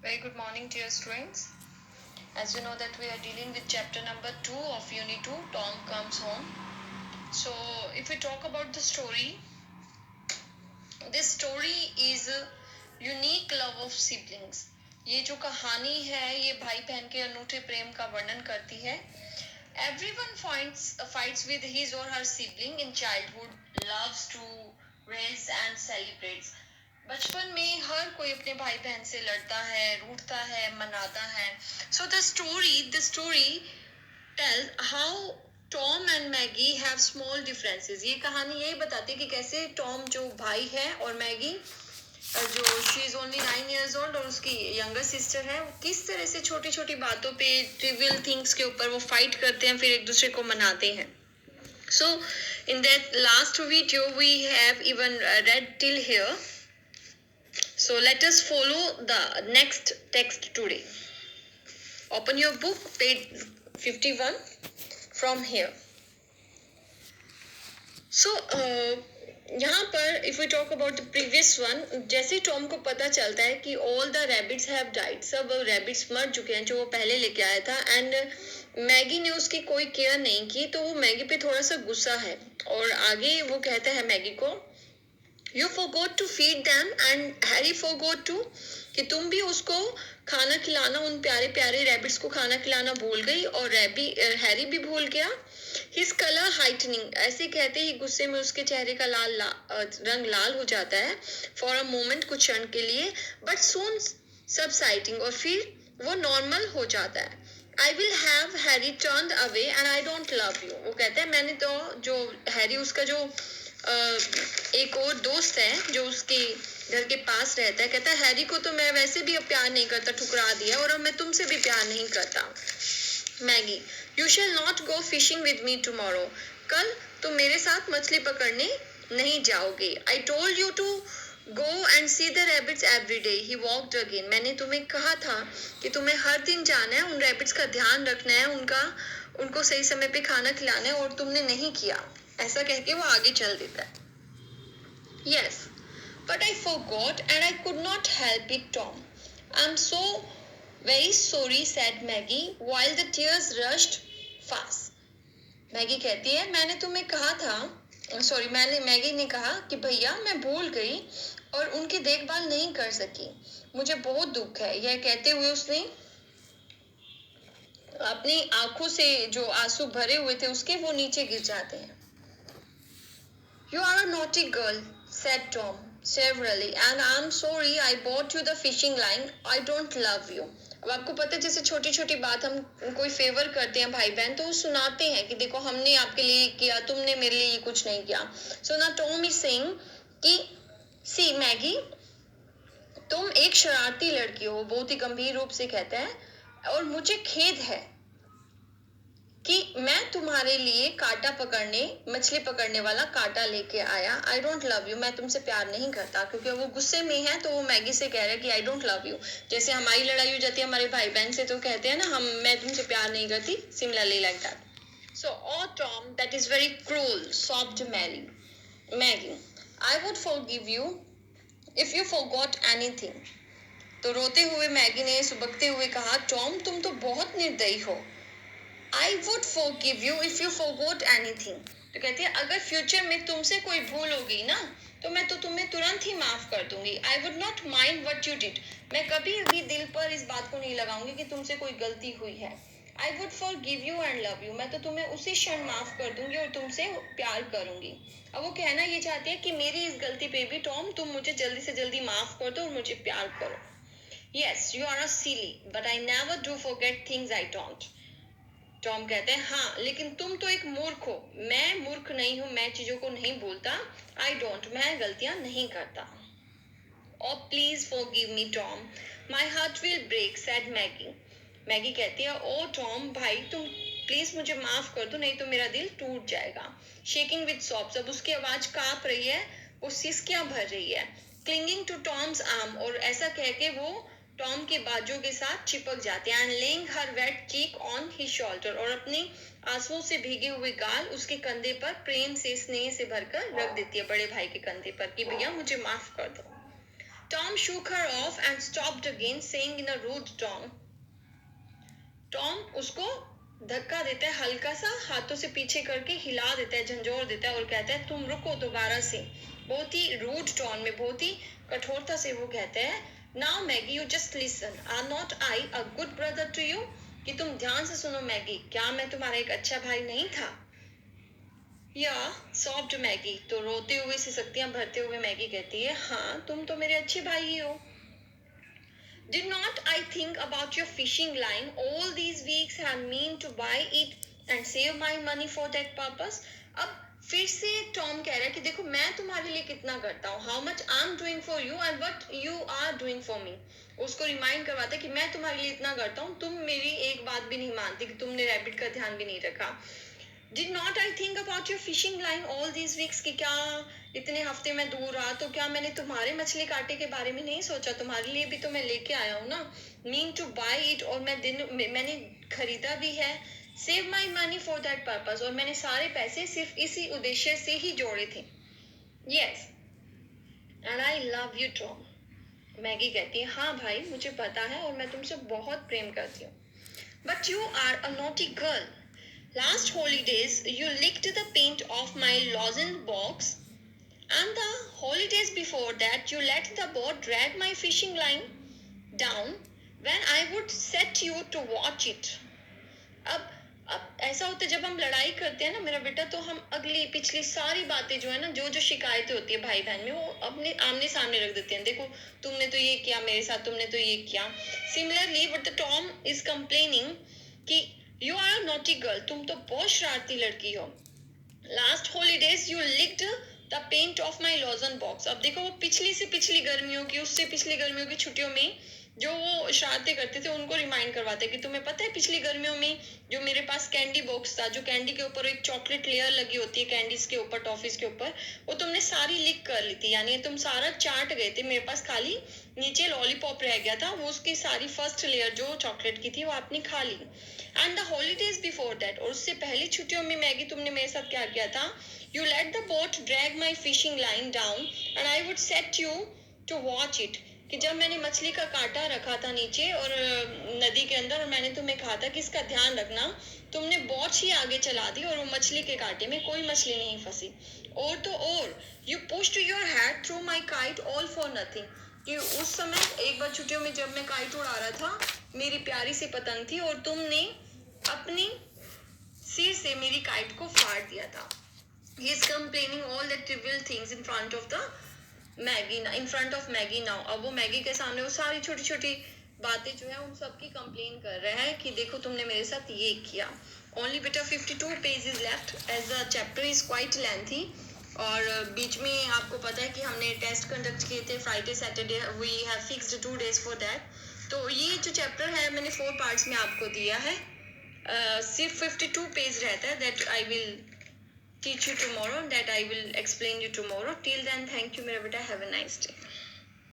Very good morning, dear students. As you know that we are dealing with chapter number 2 of Unit 2, Tom Comes Home. So, if we talk about the story, this story is a unique love of siblings. ये जो कहानी है ये भाई बहन के अनूठे प्रेम का वर्णन करती है. Everyone fights with his or her sibling in childhood, loves to raise and celebrates. बचपन में हर कोई अपने भाई बहन से लड़ता है, रूठता है, मनाता है. So the story tells how Tom and Maggie have small differences. ये कहानी यही बताती है कि कैसे टॉम जो भाई है और मैगी जो she is only 9 years old और उसकी यंगर सिस्टर है, किस तरह से छोटी छोटी बातों पे ट्रिवियल थिंग्स के ऊपर वो फाइट करते हैं, फिर एक दूसरे को मनाते हैं. So in that last video we have even read till here. So let us follow the next text today. Open your book, page 51 from here. So यहाँ पर if we talk about the previous one, जैसे Tom को पता चलता है कि all the rabbits have died, सब rabbits मर चुके हैं जो वो पहले लेके आया था, and मैगी ने उसकी कोई केयर नहीं की, तो वो मैगी पे थोड़ा सा गुस्सा है और आगे वो कहता है मैगी को You forgot to feed them and Harry forgot to कि तुम भी उसको खाना खिलाना, उन प्यारे प्यारे रैबिट्स को खाना खिलाना भूल गई और हैरी भी भूल गया. His color heightening, ऐसे कहते ही गुस्से में उसके चेहरे का रंग लाल हो जाता है for a moment, कुछ क्षण के लिए, but soon subsiding, और फिर वो नॉर्मल हो जाता है. I will have Harry turned away and I don't love you. वो कहता है मैंने तो जो हैरी उसका जो एक और दोस्त है जो उसके घर के पास रहता है, कहता है हैरी को तो मैं वैसे भी अब प्यार नहीं करता, ठुकरा दिया, और अब मैं तुमसे भी प्यार नहीं करता. Maggie, you shall not go fishing with me tomorrow, कल तुम मेरे साथ मछली पकड़ने नहीं जाओगे. I told you to go and see the rabbits every day. He walked again, मैंने तुम्हें कहा था कि तुम्हें हर दिन जाना है, उन रैबिट्स का ध्यान रखना है, उनको सही समय पे खाना खिलाना है, और तुमने नहीं किया. ऐसा कह के वो आगे चल देता है. Yes, but I forgot and I could not help it, Tom. I'm so very sorry, said Maggie, while the tears rushed fast. Maggi कहती है मैंने तुम्हें कहा था, मैगी ने कहा कि भैया मैं भूल गई और उनकी देखभाल नहीं कर सकी, मुझे बहुत दुख है. यह कहते हुए उसने अपनी आंखों से जो आंसू भरे हुए थे उसके वो नीचे गिर जाते हैं. You are a naughty girl, said Tom severely, and I'm sorry I bought you the fishing line. I don't love you. अब आपको पता है जैसे छोटी छोटी बात हम कोई फेवर करते हैं भाई बहन, तो वो सुनाते हैं कि देखो हमने आपके लिए किया, तुमने मेरे लिए कुछ नहीं किया. So now Tom is saying कि see Maggie, तुम एक शरारती लड़की हो, बहुत ही गंभीर रूप से कहता है, और मुझे खेद है कि मैं तुम्हारे लिए मछली पकड़ने वाला कांटा लेके आया. आई डोंट लव यू, मैं तुमसे प्यार नहीं करता. क्योंकि वो गुस्से में है तो वो मैगी से कह रहा है कि आई डोंट लव यू. जैसे हमारी लड़ाई हो जाती है हमारे भाई बहन से तो कहते हैं ना मैं तुमसे प्यार नहीं करती, similarly like that. So O Tom, that is very cruel, soft Maggie. I would forgive you if you forgot anything. तो रोते हुए मैगी ने सुबकते हुए कहा टॉम तुम तो बहुत निर्दयी हो. I would forgive you if you forgot anything. तो कहती है अगर फ्यूचर में तुमसे कोई भूल हो गई ना तो मैं तो तुम्हें तुरंत ही माफ कर दूंगी. I would not mind what you did. मैं कभी भी दिल पर इस बात को नहीं लगाऊंगी कि तुमसे कोई गलती हुई है. I would forgive you and love you. मैं तो तुम्हें उसी क्षण माफ कर दूंगी और तुमसे प्यार करूंगी. अब वो कहना ये चाहती है कि मेरी इस गलती पे भी टॉम तुम मुझे जल्दी से जल्दी माफ कर दो और मुझे प्यार करो. Yes, you are a silly, but I never do forget things I don't. Tom कहते हैं हाँ लेकिन तुम तो एक मूर्ख हो. मैं मूर्ख नहीं हूँ, मैं चीजों को नहीं बोलता. आई डोंट, मैं गलतियां नहीं करता. Oh please forgive me Tom, my heart will break, said Maggie. Maggie कहती है ओ टॉम भाई तुम प्लीज मुझे माफ कर दो नहीं तो मेरा दिल टूट जाएगा. शेकिंग विद सॉब्स, अब उसकी आवाज कांप रही है, वो सिसकियां भर रही है. क्लिंगिंग टू टॉम्स आर्म, और ऐसा कह के वो टॉम के बाजू के साथ चिपक जाते हैं. And laying her wet cheek on his shoulder, और अपनी आंसुओं से भीगे हुए गाल उसके कंधे पर प्रेम से स्नेह से भरकर रख देती है, बड़े भाई के कंधे पर, कि भैया मुझे माफ कर दो. Tom shook her off and stopped again, saying in a rude tone. Tom उसको धक्का देता है, हल्का सा हाथों से पीछे करके हिला देता है, झंझोर देता है और कहता है तुम रुको दोबारा से। बहुत ही रूड टोन में, बहुत ही कठोरता से वो कहते हैं, now Maggie you just listen, are not I a good brother to you, कि तुम ध्यान से सुनो मैगी, क्या मैं तुम्हारा एक अच्छा भाई नहीं था? या सॉफ्ट मैगी, तो रोते हुए सिसकतियां भरते हुए मैगी कहती है, हाँ तुम तो मेरे अच्छे भाई ही हो। Did not I think about your fishing line all these weeks and mean to buy it and save my money for that purpose? अब फिर से टॉम कह रहा है कि देखो मैं तुम्हारे लिए कितना करता हूँ, how much I am doing for you and what you are doing for me. उसको रिमाइंड करवाता है कि मैं तुम्हारे लिए इतना करता हूँ, तुम मेरी एक बात भी नहीं मानती, कि तुमने रैबिट का ध्यान भी नहीं रखा। Did not I think about your fishing line all these weeks, कि क्या इतने हफ्ते में दूर रहा तो क्या मैंने तुम्हारे मछली काटे के बारे में नहीं सोचा? तुम्हारे लिए भी तो मैं लेके आया हूँ ना। मीन टू बाय इट, और मैंने खरीदा भी है। Save my money for that purpose, और मैंने सारे पैसे सिर्फ इसी उद्देश्य से ही जोड़े थे। Yes and I love you Tom. Maggi कहती है, हाँ भाई मुझे पता है और मैं तुमसे बहुत प्रेम करती हूँ। But you are a naughty girl. Last holidays, you licked the paint off my lozenge box, and the holidays before that, you let the boat drag my fishing line down when I would set you to watch it. अब ऐसा होता है जब हम लड़ाई करते हैं ना मेरा बेटा, तो हम अगली पिछली सारी बातें जो है ना, जो जो शिकायतें होती है भाई बहन में, वो अपने आमने सामने रख देते हैं। देखो तुमने तो ये किया मेरे साथ, तुमने तो ये किया। Similarly but the Tom is complaining कि यू आर नॉटी गर्ल, तुम तो बहुत शरारती लड़की हो। Last holidays you licked the paint off my lozenge box. अब देखो वो पिछली से पिछली गर्मियों की, उससे पिछली गर्मियों की छुट्टियों में जो वो शरारतें करते थे उनको रिमाइंड करवाते कि तुम्हें पता है पिछली गर्मियों में जो मेरे पास कैंडी बॉक्स था, जो कैंडी के ऊपर एक चॉकलेट लेयर लगी होती है कैंडीज के ऊपर, टॉफीज के ऊपर, वो तुमने सारी लिक कर ली थी, यानी तुम सारा चाट गए थे, मेरे पास खाली नीचे लॉलीपॉप रह गया था, वो उसकी सारी फर्स्ट लेयर जो चॉकलेट की थी वो आपने खा ली। And the holidays before that, और उससे पहली छुट्टियों में मैगी तुमने मेरे साथ क्या किया था? You let the boat drag my fishing line down and I would set you to watch it, कि जब मैंने मछली का कांटा रखा था नीचे और नदी के अंदर, और मैंने तुम्हें कहा था कि इसका ध्यान रखना, तुमने बोट ही आगे चला दी और वो मछली के कांटे में कोई मछली नहीं फंसी। और तो और you pushed your head through my kite all for nothing, कि उस समय एक बार छुट्टियों में जब मैं काइट उड़ा रहा था, मेरी प्यारी सी पतंग थी और तुमने अपनी सिर से मेरी काइट को फाड़ दिया था। He is complaining all the trivial things in front of the Maggie, in front of Maggie now. अब वो मैगी के सामने वो सारी छोटी छोटी बातें जो है उन सब की कंप्लेन कर रहा है कि देखो तुमने मेरे साथ ये किया। Only बेटा 52 pages left as the chapter is quite lengthy, और बीच में आपको पता है कि हमने टेस्ट कंडक्ट किए थे Friday Saturday, we have fixed 2 days for that. तो ये जो चैप्टर है मैंने 4 पार्ट्स में आपको दिया है। सिर्फ 52 पेज रहता है, that I will teach you tomorrow, that I will explain you tomorrow. Till then, thank you मेरा बेटा, have a nice day.